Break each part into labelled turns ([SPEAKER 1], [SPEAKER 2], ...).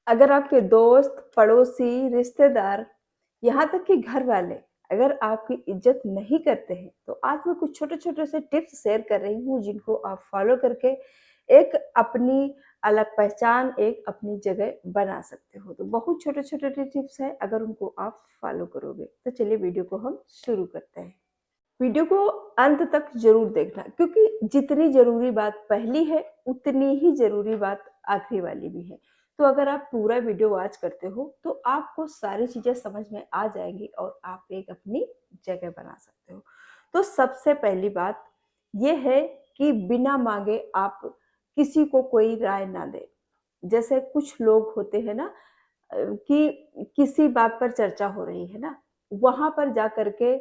[SPEAKER 1] अगर आपके दोस्त, पड़ोसी, रिश्तेदार, यहाँ तक कि घर वाले अगर आपकी इज़्ज़त नहीं करते हैं, तो आज मैं कुछ छोटे-छोटे से टिप्स शेयर कर रही हूँ, जिनको आप फ़ॉलो करके एक अपनी अलग पहचान, एक अपनी जगह बना सकते हो। तो बहुत छोटे-छोटे टिप्स हैं, अगर उनको आप फ़ॉलो करोगे। तो चलिए वीडियो को हम शुरू करते हैं। वीडियो को अंत तक ज़रूर देखना, क्योंकि जितनी ज़रूरी बात पहली है, उतनी ही ज़रूरी बात आखिरी वाली भी है। तो अगर आप पूरा वीडियो वॉच करते हो, तो आपको सारी चीज़ें समझ में आ जाएँगी और आप एक अपनी जगह बना सकते हो। तो सबसे पहली बात ये है कि बिना माँगे आप किसी को कोई राय ना दें। जैसे कुछ लोग होते हैं ना, कि किसी बात पर चर्चा हो रही है ना, वहाँ पर जा कर के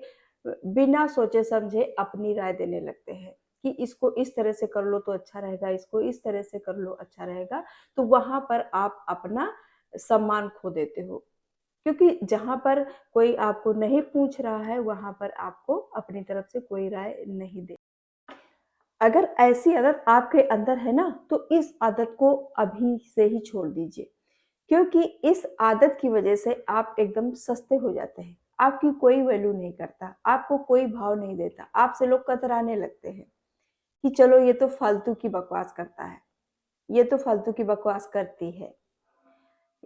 [SPEAKER 1] बिना सोचे-समझे अपनी राय देने लगते हैं कि इसको इस तरह से कर लो तो अच्छा रहेगा, इसको इस तरह से कर लो अच्छा रहेगा। तो वहाँ पर आप अपना सम्मान खो देते हो, क्योंकि जहाँ पर कोई आपको नहीं पूछ रहा है, वहाँ पर आपको अपनी तरफ से कोई राय नहीं दे। अगर ऐसी आदत आपके अंदर है ना, तो इस आदत को अभी से ही छोड़ दीजिए। क्योंकि इस आदत की वजह से आप एकदम सस्ते हो जाते हैं। आपकी कोई वैल्यू नहीं करता, आपको कोई भाव नहीं देता, आपसे लोग कतराने लगते हैं कि चलो ये तो फालतू की बकवास करता है, ये तो फालतू की बकवास करती है।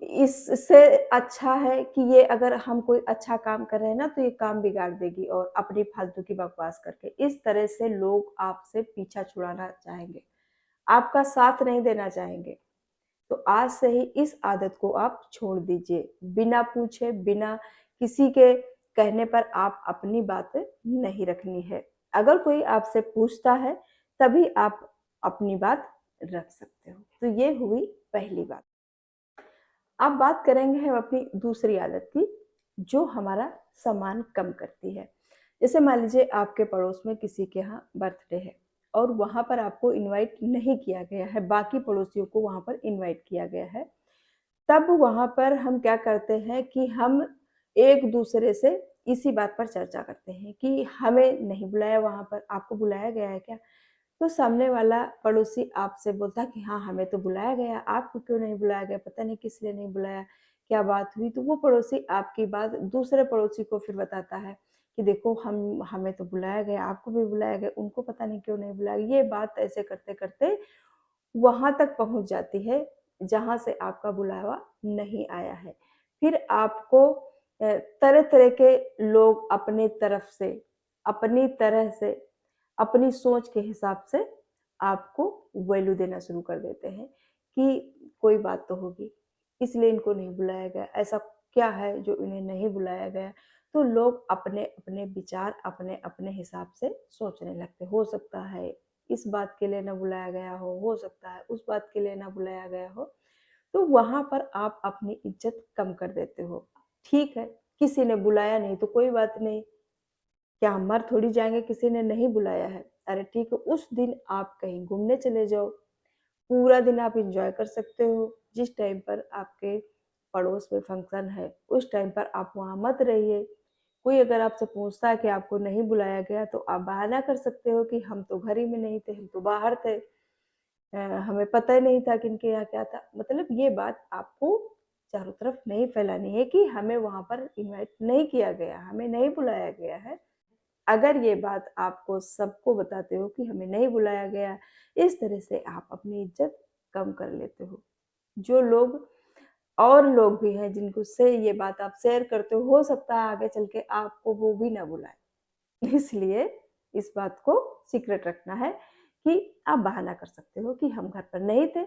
[SPEAKER 1] इससे अच्छा है कि ये अगर हम कोई अच्छा काम कर रहे हैं ना, तो ये काम बिगाड़ देगी और अपनी फालतू की बकवास करके। इस तरह से लोग आपसे पीछा छुड़ाना चाहेंगे, आपका साथ नहीं देना चाहेंगे। तो आज से ही इस आदत को आप छोड़ दीजिए। बिना पूछे, बिना किसी के कहने पर आप अपनी बात नहीं रखनी है। अगर कोई आपसे पूछता है, तभी आप अपनी बात रख सकते हो। तो ये हुई पहली बात। अब बात करेंगे हम अपनी दूसरी आदत की, जो हमारा सम्मान कम करती है। जैसे मान लीजिए आपके पड़ोस में किसी के यहाँ बर्थडे है और वहाँ पर आपको इनवाइट नहीं किया गया है, बाकी पड़ोसियों को वहाँ पर इनवाइट किया गया है। तब वहाँ पर हम क्या करते हैं कि हम एक-दूसरे से इसी बात पर चर्चा करते हैं कि हमें नहीं बुलाया वहाँ पर, आपको बुलाया गया है क्या? तो सामने वाला पड़ोसी आपसे बोलता है कि हाँ, हमें तो बुलाया गया, आपको क्यों नहीं बुलाया गया? पता नहीं किस लिए नहीं बुलाया, क्या बात हुई? तो वो पड़ोसी आपकी बात दूसरे पड़ोसी को फिर बताता है कि देखो हमें तो बुलाया गया, आपको भी बुलाया गया, उनको पता नहीं क्यों नहीं बुलाया गया। ये बात ऐसे करते-करते वहाँ तक पहुँच जाती है, जहाँ से आपका बुलावा नहीं आया है। फिर आपको तरह-तरह के लोग अपनी तरह से, अपनी सोच के हिसाब से आपको वैल्यू देना शुरू कर देते हैं कि कोई बात तो होगी, इसलिए इनको नहीं बुलाया गया, ऐसा क्या है जो इन्हें नहीं बुलाया गया? तो लोग अपने-अपने विचार अपने-अपने हिसाब से सोचने लगते हैं। हो सकता है इस बात के लिए ना बुलाया गया हो सकता है उस बात के लिए ना बुलाया गया हो। तो वहाँ पर आप अपनी इज़्ज़त कम कर देते हो। ठीक है, किसी ने बुलाया नहीं तो कोई बात नहीं, क्या हम मर थोड़ी जाएँगे किसी ने नहीं बुलाया है। अरे ठीक है, उस दिन आप कहीं घूमने चले जाओ, पूरा दिन आप एन्जॉय कर सकते हो। जिस टाइम पर आपके पड़ोस में फंक्शन है, उस टाइम पर आप वहाँ मत रहिए। कोई अगर आपसे पूछता है कि आपको नहीं बुलाया गया, तो आप बहाना कर सकते हो कि हम तो घर ही में नहीं थे, हम तो बाहर थे। हमें पता ही नहीं था कि इनके यहाँ क्या था। मतलब ये बात आपको चारों तरफ नहीं फैलानी है कि हमें वहाँ पर इनवाइट नहीं किया गया, हमें नहीं बुलाया गया है। अगर ये बात आपको सबको बताते हो कि हमें नहीं बुलाया गया, इस तरह से आप अपनी इज़्ज़त कम कर लेते हो। जो लोग और लोग भी हैं जिनको से ये बात आप शेयर करते हो सकता है आगे चल के आपको वो भी ना बुलाएँ। इसलिए इस बात को सीक्रेट रखना है कि आप बहाना कर सकते हो कि हम घर पर नहीं थे,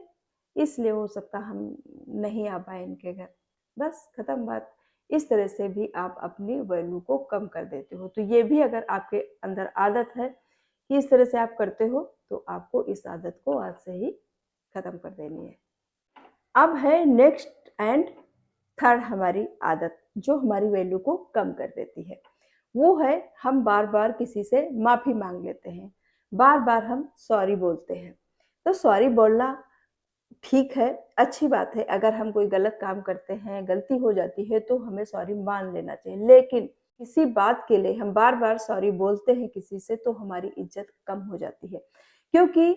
[SPEAKER 1] इसलिए हो सकता हम नहीं आ पाए इनके घर। बस खत्म बात। इस तरह से भी आप अपनी वैल्यू को कम कर देते हो। तो ये भी अगर आपके अंदर आदत है कि इस तरह से आप करते हो, तो आपको इस आदत को आज से ही खत्म कर देनी है। अब है नेक्स्ट एंड थर्ड हमारी आदत, जो हमारी वैल्यू को कम कर देती है। वो है हम बार-बार किसी से माफ़ी माँग लेते हैं, बार-बार हम सॉरी बोलते हैं। तो सॉरी बोलना ठीक है, अच्छी बात है, अगर हम कोई गलत काम करते हैं, गलती हो जाती है तो हमें सॉरी मान लेना चाहिए। लेकिन किसी बात के लिए हम बार-बार सॉरी बोलते हैं किसी से, तो हमारी इज़्ज़त कम हो जाती है। क्योंकि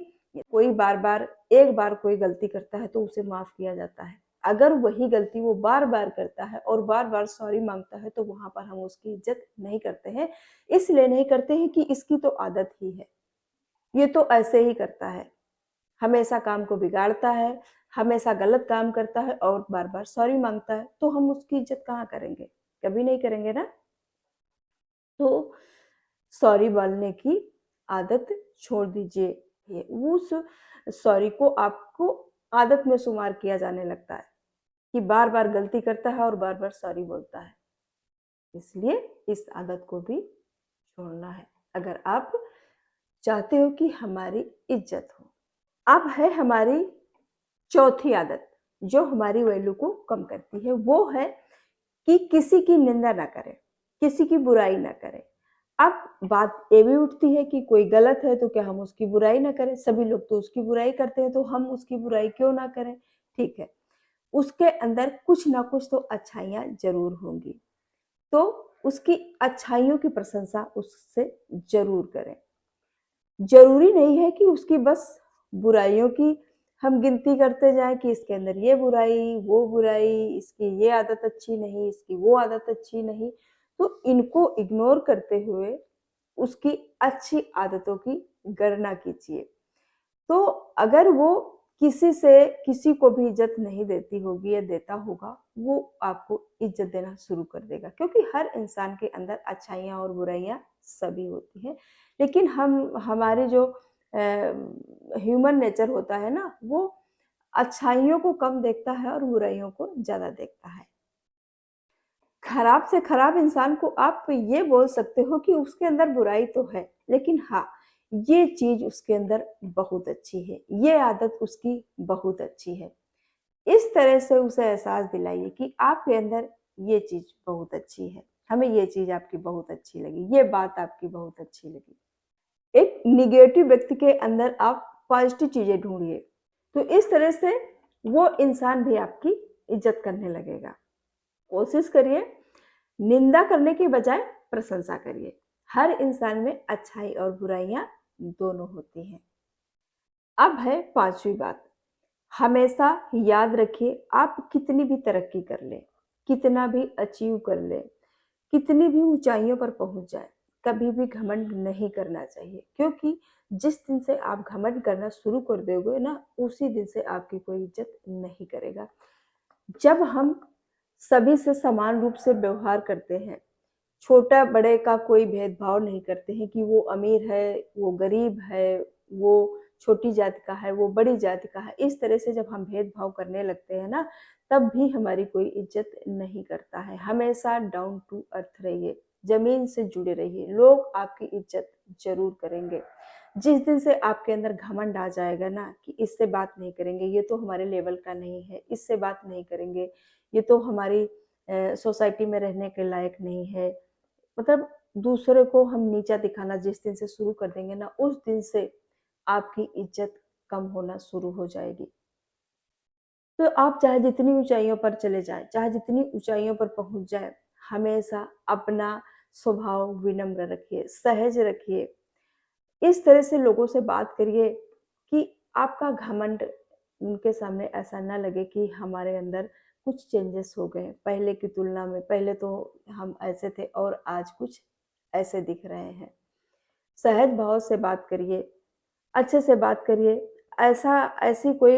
[SPEAKER 1] कोई बार-बार एक बार कोई गलती करता है तो उसे माफ़ किया जाता है। अगर वही गलती वो बार-बार करता है और बार-बार सॉरी माँगता है, तो वहाँ पर हम उसकी इज़्ज़त नहीं करते हैं। इसलिए नहीं करते हैं कि इसकी तो आदत ही है, ये तो ऐसे ही करता है, हमेशा काम को बिगाड़ता है, हमेशा गलत काम करता है और बार-बार सॉरी माँगता है, तो हम उसकी इज़्ज़त कहाँ करेंगे? कभी नहीं करेंगे ना। तो सॉरी बोलने की आदत छोड़ दीजिए। ये उस सॉरी को आपको आदत में शुमार किया जाने लगता है कि बार-बार गलती करता है और बार-बार सॉरी बोलता है। इसलिए इस आदत को भी छोड़ना है, अगर आप चाहते हो कि हमारी इज़्ज़त हो। अब है हमारी चौथी आदत, जो हमारी वैल्यू को कम करती है, वो है कि किसी की निंदा ना करें, किसी की बुराई ना करें। अब बात ये भी उठती है कि कोई गलत है तो क्या हम उसकी बुराई ना करें? सभी लोग तो उसकी बुराई करते हैं, तो हम उसकी बुराई क्यों ना करें? ठीक है, उसके अंदर कुछ ना कुछ तो अच्छाइयाँ ज़रूर होंगी, तो उसकी अच्छाइयों की प्रशंसा उससे ज़रूर करें। ज़रूरी नहीं है कि उसकी बस बुराइयों की हम गिनती करते जाएँ कि इसके अंदर ये बुराई, वो बुराई, इसकी ये आदत अच्छी नहीं, इसकी वो आदत अच्छी नहीं। तो इनको इग्नोर करते हुए उसकी अच्छी आदतों की गणना कीजिए। तो अगर वो किसी को भी इज़्ज़त नहीं देती होगी या देता होगा, वो आपको इज़्ज़त देना शुरू कर देगा, क्योंकि हर इंसान के अंदर अच्छाइयाँ और बुराइयाँ सभी होती हैं। लेकिन हम हमारे जो ह्यूमन नेचर होता है ना, वो अच्छाइयों को कम देखता है और बुराइयों को ज़्यादा देखता है। खराब से खराब इंसान को आप ये बोल सकते हो कि उसके अंदर बुराई तो है, लेकिन हाँ, ये चीज़ उसके अंदर बहुत अच्छी है, ये आदत उसकी बहुत अच्छी है। इस तरह से उसे एहसास दिलाइए कि आपके अंदर ये चीज़ बहुत अच्छी है, हमें ये चीज़ आपकी बहुत अच्छी लगी, ये बात आपकी बहुत अच्छी लगी। एक नेगेटिव व्यक्ति के अंदर आप पॉजिटिव चीज़ें ढूँढिए, तो इस तरह से वो इंसान भी आपकी इज़्ज़त करने लगेगा। कोशिश करिए निंदा करने की बजाय प्रशंसा करिए। हर इंसान में अच्छाई और बुराइयाँ दोनों होती हैं। अब है 5वीं बात, हमेशा याद रखिए आप कितनी भी तरक्की कर लें, कितना भी अचीव कर लें, कितनी भी ऊँचाइयों पर पहुँच जाएँ, कभी भी घमंड नहीं करना चाहिए, क्योंकि जिस दिन से आप घमंड करना शुरू कर दोगे ना, उसी दिन से आपकी कोई इज़्ज़त नहीं करेगा। जब हम सभी से समान रूप से व्यवहार करते हैं, छोटा-बड़े का कोई भेदभाव नहीं करते हैं कि वो अमीर है, वो गरीब है, वो छोटी जाति का है, वो बड़ी जाति का है। इस तरह से जब हम भेदभाव करने लगते हैं ना, तब भी हमारी कोई इज़्ज़त नहीं करता है। हमेशा डाउन टू अर्थ रहिए, ज़मीन से जुड़े रहिए, लोग आपकी इज़्ज़त ज़रूर करेंगे। जिस दिन से आपके अंदर घमंड आ जाएगा ना कि इससे बात नहीं करेंगे, ये तो हमारे लेवल का नहीं है, इससे बात नहीं करेंगे, ये तो हमारी सोसाइटी में रहने के लायक नहीं है, मतलब दूसरे को हम नीचा दिखाना जिस दिन से शुरू कर देंगे ना, उस दिन से आपकी इज़्ज़त कम होना शुरू हो जाएगी। तो आप चाहे जितनी ऊँचाइयों पर चले जाएँ, चाहे जितनी ऊँचाइयों पर पहुँच जाएँ, हमेशा अपना स्वभाव विनम्र रखिए, सहज रखिए। इस तरह से लोगों से बात करिए कि आपका घमंड उनके सामने ऐसा ना लगे कि हमारे अंदर कुछ चेंजेस हो गए हैं, पहले की तुलना में। पहले तो हम ऐसे थे और आज कुछ ऐसे दिख रहे हैं। सहज भाव से बात करिए, अच्छे से बात करिए। ऐसी कोई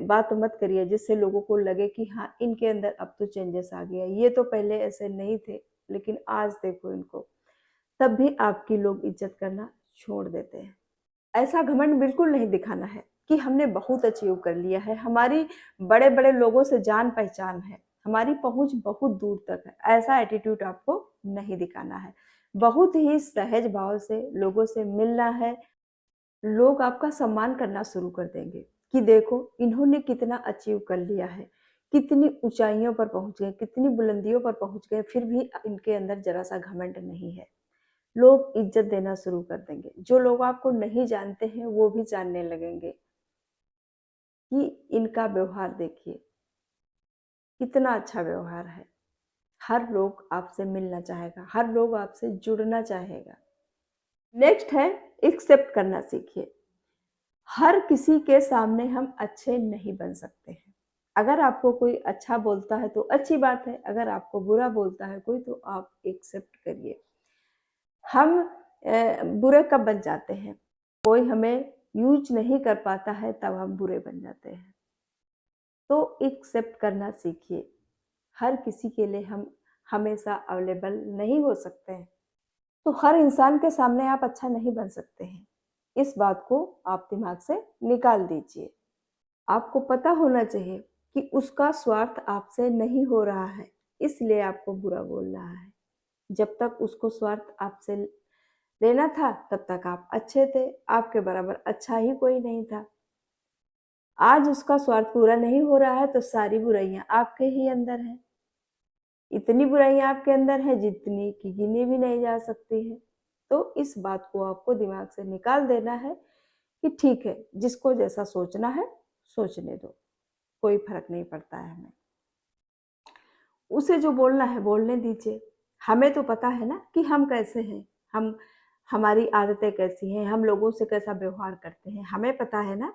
[SPEAKER 1] बात मत करिए जिससे लोगों को लगे कि हाँ, इनके अंदर अब तो चेंजेस आ गया। ये तो पहले ऐसे नहीं थे, लेकिन आज देखो इनको। तब भी आपकी लोग इज़्ज़त करना छोड़ देते हैं। ऐसा घमंड बिल्कुल नहीं दिखाना है कि हमने बहुत अचीव कर लिया है, हमारी बड़े-बड़े लोगों से जान-पहचान है, हमारी पहुँच बहुत दूर तक है। ऐसा एटीट्यूड आपको नहीं दिखाना है। बहुत ही सहज भाव से लोगों से मिलना है, लोग आपका सम्मान करना शुरू कर देंगे कि देखो इन्होंने कितना अचीव कर लिया है, कितनी ऊँचाइयों पर पहुँच गए, कितनी बुलंदियों पर पहुँच गए, फिर भी इनके अंदर ज़रा-सा घमंड नहीं है। लोग इज़्ज़त देना शुरू कर देंगे। जो लोग आपको नहीं जानते हैं, वो भी जानने लगेंगे कि इनका व्यवहार देखिए, कितना अच्छा व्यवहार है। हर लोग आपसे मिलना चाहेगा, हर लोग आपसे जुड़ना चाहेगा। नेक्स्ट है एक्सेप्ट करना सीखिए। हर किसी के सामने हम अच्छे नहीं बन सकते हैं। अगर आपको कोई अच्छा बोलता है तो अच्छी बात है, अगर आपको बुरा बोलता है कोई तो आप एक्सेप्ट करिए। हम बुरे कब बन जाते हैं? कोई हमें यूज़ नहीं कर पाता है तब हम बुरे बन जाते हैं। तो एक्सेप्ट करना सीखिए। हर किसी के लिए हम हमेशा अवेलेबल नहीं हो सकते हैं। तो हर इंसान के सामने आप अच्छा नहीं बन सकते हैं। इस बात को आप दिमाग से निकाल दीजिए। आपको पता होना चाहिए कि उसका स्वार्थ आपसे नहीं हो रहा है, इसलिए आपको बुरा बोल रहा है। जब तक उसको स्वार्थ आपसे लेना था, तब तक आप अच्छे थे, आपके बराबर अच्छा ही कोई नहीं था। आज उसका स्वार्थ पूरा नहीं हो रहा है, तो सारी बुराइयाँ आपके ही अंदर हैं। इतनी बुराइयाँ आपके अंदर हैं जितनी कि गिनी भी नहीं जा सकती हैं। तो इस बात को आपको दिमाग से निकाल देना है कि ठीक है, जिसको जैसा सोचना है, सोचने दो, कोई फ़र्क नहीं पड़ता है हमें। उसे जो बोलना है बोलने दीजिए। हमें तो पता है ना कि हम कैसे हैं, हम हमारी आदतें कैसी हैं, हम लोगों से कैसा व्यवहार करते हैं, हमें पता है ना,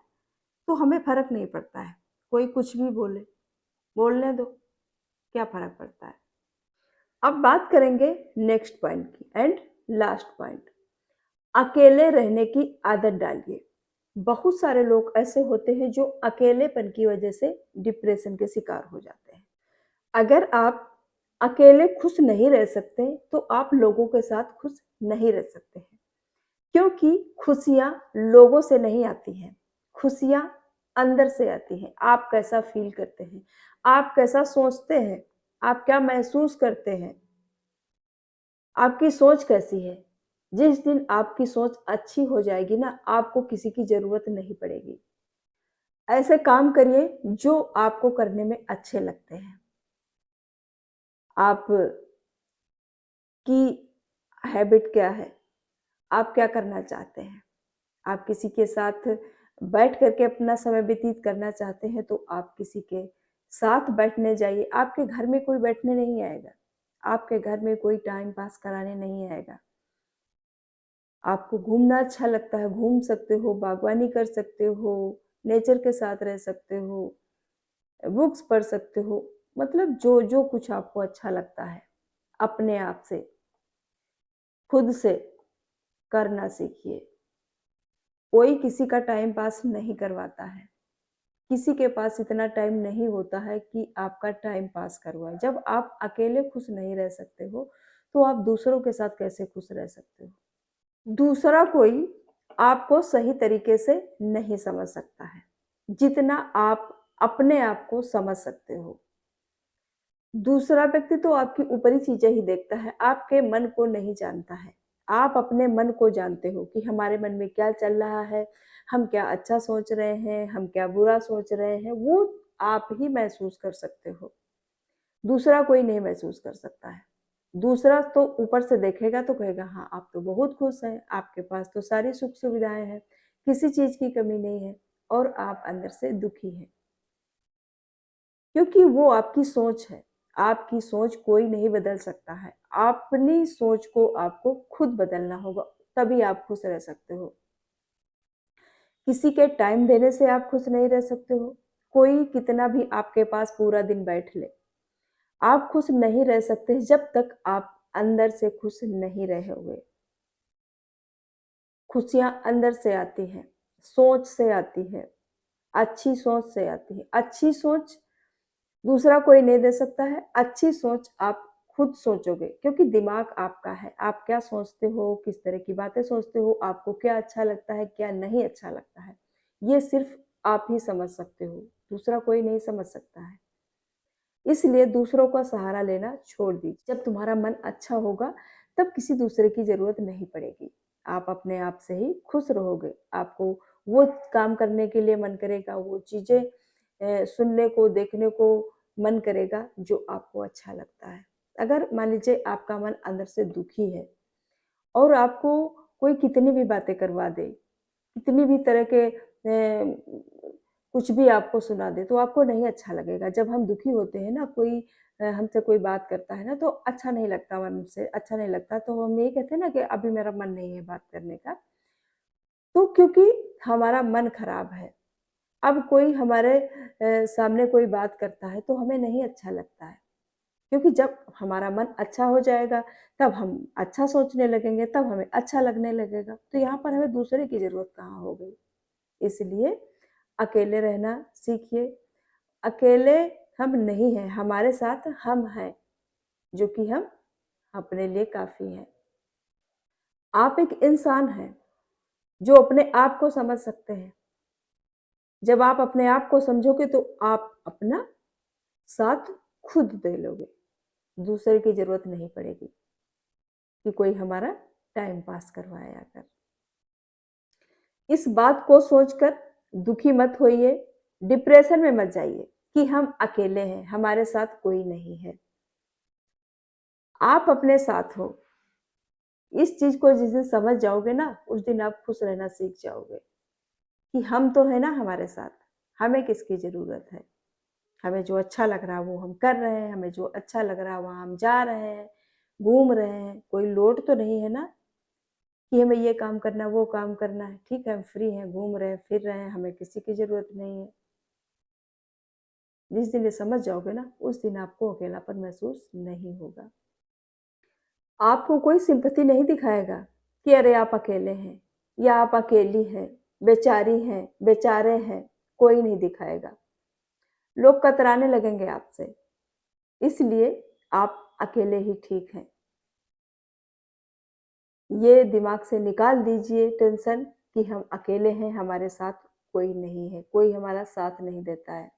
[SPEAKER 1] तो हमें फ़र्क नहीं पड़ता है। कोई कुछ भी बोले, बोलने दो, क्या फ़र्क पड़ता है। अब बात करेंगे नेक्स्ट पॉइंट की एंड लास्ट पॉइंट, अकेले रहने की आदत डालिए। बहुत सारे लोग ऐसे होते हैं जो अकेलेपन की वजह से डिप्रेशन के शिकार हो जाते हैं। अगर आप अकेले खुश नहीं रह सकते, तो आप लोगों के साथ खुश नहीं रह सकते हैं। क्योंकि खुशियाँ लोगों से नहीं आती हैं, खुशियाँ अंदर से आती हैं। आप कैसा फ़ील करते हैं, आप कैसा सोचते हैं, आप क्या महसूस करते हैं, आपकी सोच कैसी है। जिस दिन आपकी सोच अच्छी हो जाएगी ना, आपको किसी की ज़रूरत नहीं पड़ेगी। ऐसे काम करिए जो आपको करने में अच्छे लगते हैं। आपकी हैबिट क्या है? आप क्या करना चाहते हैं? आप किसी के साथ बैठ कर के अपना समय व्यतीत करना चाहते हैं, तो आप किसी के साथ बैठने जाइए। आपके घर में कोई बैठने नहीं आएगा। आपके घर में कोई टाइम पास कराने नहीं आएगा। आपको घूमना अच्छा लगता है, घूम सकते हो, बागवानी कर सकते हो, नेचर के साथ रह सकते हो, बुक्स पढ़ सकते हो, मतलब जो कुछ आपको अच्छा लगता है, अपने आप से, खुद से करना सीखिए। कोई किसी का टाइम पास नहीं करवाता है। किसी के पास इतना टाइम नहीं होता है कि आपका टाइम पास करवाए। जब आप अकेले खुश नहीं रह सकते हो, तो आप दूसरों के साथ कैसे खुश रह सकते हो? दूसरा कोई आपको सही तरीके से नहीं समझ सकता है, जितना आप अपने आप को समझ सकते हो। दूसरा व्यक्ति तो आपकी ऊपरी चीज़ें ही देखता है, आपके मन को नहीं जानता है। आप अपने मन को जानते हो कि हमारे मन में क्या चल रहा है, हम क्या अच्छा सोच रहे हैं, हम क्या बुरा सोच रहे हैं, वो आप ही महसूस कर सकते हो। दूसरा कोई नहीं महसूस कर सकता है। दूसरा तो ऊपर से देखेगा तो कहेगा हाँ, आप तो बहुत खुश हैं, आपके पास तो सारी सुख-सुविधाएँ हैं, किसी चीज़ की कमी नहीं है और आप अंदर से दुखी हैं। क्योंकि वो आपकी सोच है। आपकी सोच कोई नहीं बदल सकता है। अपनी सोच को आपको खुद बदलना होगा, तभी आप खुश रह सकते हो। किसी के टाइम देने से आप खुश नहीं रह सकते हो। कोई कितना भी आपके पास पूरा दिन बैठ ले, आप खुश नहीं रह सकते जब तक आप अंदर से खुश नहीं रहोगे। खुशियाँ अंदर से आती हैं, सोच से आती हैं, अच्छी सोच से आती है। अच्छी सोच दूसरा कोई नहीं दे सकता है, अच्छी सोच आप खुद सोचोगे क्योंकि दिमाग आपका है। आप क्या सोचते हो, किस तरह की बातें सोचते हो, आपको क्या अच्छा लगता है, क्या नहीं अच्छा लगता है, ये सिर्फ़ आप ही समझ सकते हो, दूसरा कोई नहीं समझ सकता है। इसलिए दूसरों का सहारा लेना छोड़ दीजिए। जब तुम्हारा मन अच्छा होगा, तब किसी दूसरे की ज़रूरत नहीं पड़ेगी। आप अपने आप से ही खुश रहोगे। आपको वो काम करने के लिए मन करेगा, वो चीज़ें सुनने को, देखने को मन करेगा जो आपको अच्छा लगता है। अगर मान लीजिए आपका मन अंदर से दुखी है और आपको कोई कितनी भी बातें करवा दे, कितनी भी तरह के कुछ भी आपको सुना दे, तो आपको नहीं अच्छा लगेगा। जब हम दुखी होते हैं ना, कोई हमसे कोई बात करता है ना, तो अच्छा नहीं लगता, मन से अच्छा नहीं लगता, तो हम यही कहते हैं ना कि अभी मेरा मन नहीं है बात करने का। तो क्योंकि हमारा मन खराब है, अब कोई हमारे सामने कोई बात करता है तो हमें नहीं अच्छा लगता है, क्योंकि जब हमारा मन अच्छा हो जाएगा, तब हम अच्छा सोचने लगेंगे, तब हमें अच्छा लगने लगेगा। तो यहाँ पर हमें दूसरे की ज़रूरत कहाँ हो गई? इसलिए अकेले रहना सीखिए। अकेले हम नहीं हैं, हमारे साथ हम हैं, जो कि हम अपने लिए काफ़ी हैं। आप एक इंसान हैं, जो अपने आप को समझ सकते हैं। जब आप अपने आप को समझोगे तो आप अपना साथ खुद दे लोगे, दूसरे की ज़रूरत नहीं पड़ेगी कि कोई हमारा टाइम पास करवाए आकर। इस बात को सोचकर दुखी मत होइए, डिप्रेशन में मत जाइए कि हम अकेले हैं, हमारे साथ कोई नहीं है। आप अपने साथ हो। इस चीज़ को जिस दिन समझ जाओगे ना, उस दिन आप खुश रहना सीख जाओगे कि हम तो है ना हमारे साथ, हमें किसकी ज़रूरत है। हमें जो अच्छा लग रहा है वो हम कर रहे हैं, हमें जो अच्छा लग रहा है वहाँ हम जा रहे हैं, घूम रहे हैं। कोई लोड तो नहीं है ना कि हमें ये काम करना है, वो काम करना है। ठीक है, हम फ्री हैं, घूम रहे हैं, फिर रहे हैं, हमें किसी की ज़रूरत नहीं है। जिस दिन ये समझ जाओगे ना, उस दिन आपको अकेलापन महसूस नहीं होगा। आपको कोई सिंपैथी नहीं दिखाएगा कि अरे आप अकेले हैं या आप अकेली हैं, बेचारी हैं, बेचारे हैं, कोई नहीं दिखाएगा। लोग कतराने लगेंगे आपसे, इसलिए आप अकेले ही ठीक हैं। ये दिमाग से निकाल दीजिए टेंशन कि हम अकेले हैं, हमारे साथ कोई नहीं है, कोई हमारा साथ नहीं देता है।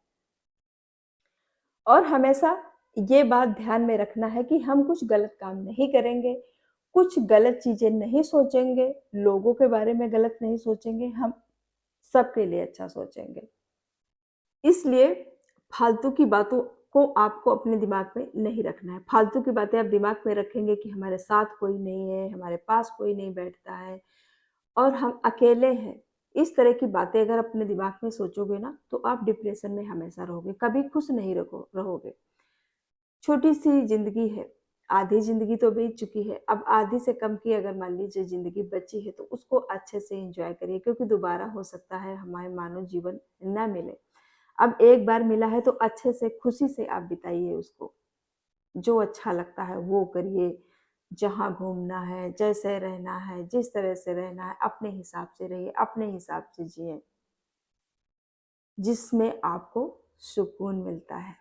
[SPEAKER 1] और हमेशा ये बात ध्यान में रखना है कि हम कुछ गलत काम नहीं करेंगे, कुछ गलत चीज़ें नहीं सोचेंगे, लोगों के बारे में गलत नहीं सोचेंगे, हम सबके लिए अच्छा सोचेंगे। इसलिए फालतू की बातों को आपको अपने दिमाग में नहीं रखना है। फालतू की बातें आप दिमाग में रखेंगे कि हमारे साथ कोई नहीं है, हमारे पास कोई नहीं बैठता है और हम अकेले हैं। इस तरह की बातें अगर अपने दिमाग में सोचोगे ना, तो आप डिप्रेशन में हमेशा रहोगे, कभी खुश नहीं रहोगे। छोटी-सी ज़िंदगी है, आधी ज़िंदगी तो बीत चुकी है, अब आधी से कम की अगर मान लीजिए ज़िंदगी बची है, तो उसको अच्छे से एन्जॉय करिए क्योंकि दोबारा हो सकता है हमारे मानव जीवन ना मिले। अब एक बार मिला है तो अच्छे से, खुशी से आप बिताइए उसको। जो अच्छा लगता है वो करिए, जहाँ घूमना है, जैसे रहना है, जिस तरह से रहना है, अपने हिसाब से रहिए, अपने हिसाब से जिएँ, जिसमें आपको सुकून मिलता है।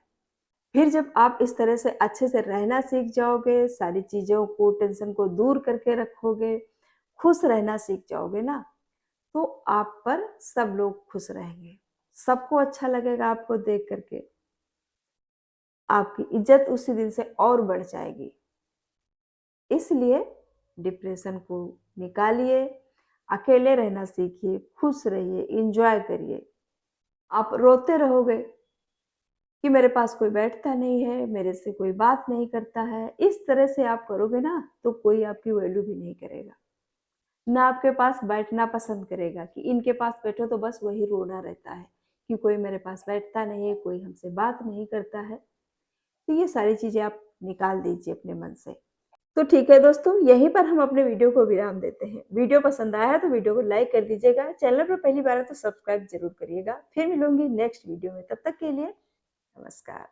[SPEAKER 1] फिर जब आप इस तरह से अच्छे से रहना सीख जाओगे, सारी चीज़ों को, टेंशन को दूर करके रखोगे, खुश रहना सीख जाओगे ना, तो आप पर सब लोग खुश रहेंगे। सबको अच्छा लगेगा आपको देख कर के। आपकी इज़्ज़त उसी दिन से और बढ़ जाएगी। इसलिए डिप्रेशन को निकालिए, अकेले रहना सीखिए, खुश रहिए, एन्जॉय करिए। आप रोते रहोगे कि मेरे पास कोई बैठता नहीं है, मेरे से कोई बात नहीं करता है। इस तरह से आप करोगे ना, तो कोई आपकी वैल्यू भी नहीं करेगा। ना आपके पास बैठना पसंद करेगा कि इनके पास बैठो तो बस वही रोना रहता है कि कोई मेरे पास बैठता नहीं है, कोई हमसे बात नहीं करता है। तो ये सारी चीज़ें आप निकाल दीजिए अपने मन से। तो ठीक है दोस्तों, यहीं पर हम अपने वीडियो को विराम देते हैं। वीडियो पसंद आया तो वीडियो को लाइक कर दीजिएगा। चैनल पर पहली बार है तो सब्सक्राइब ज़रूर करिएगा। फिर मिलूँगी नेक्स्ट वीडियो में, तब तक के लिए नमस्कार।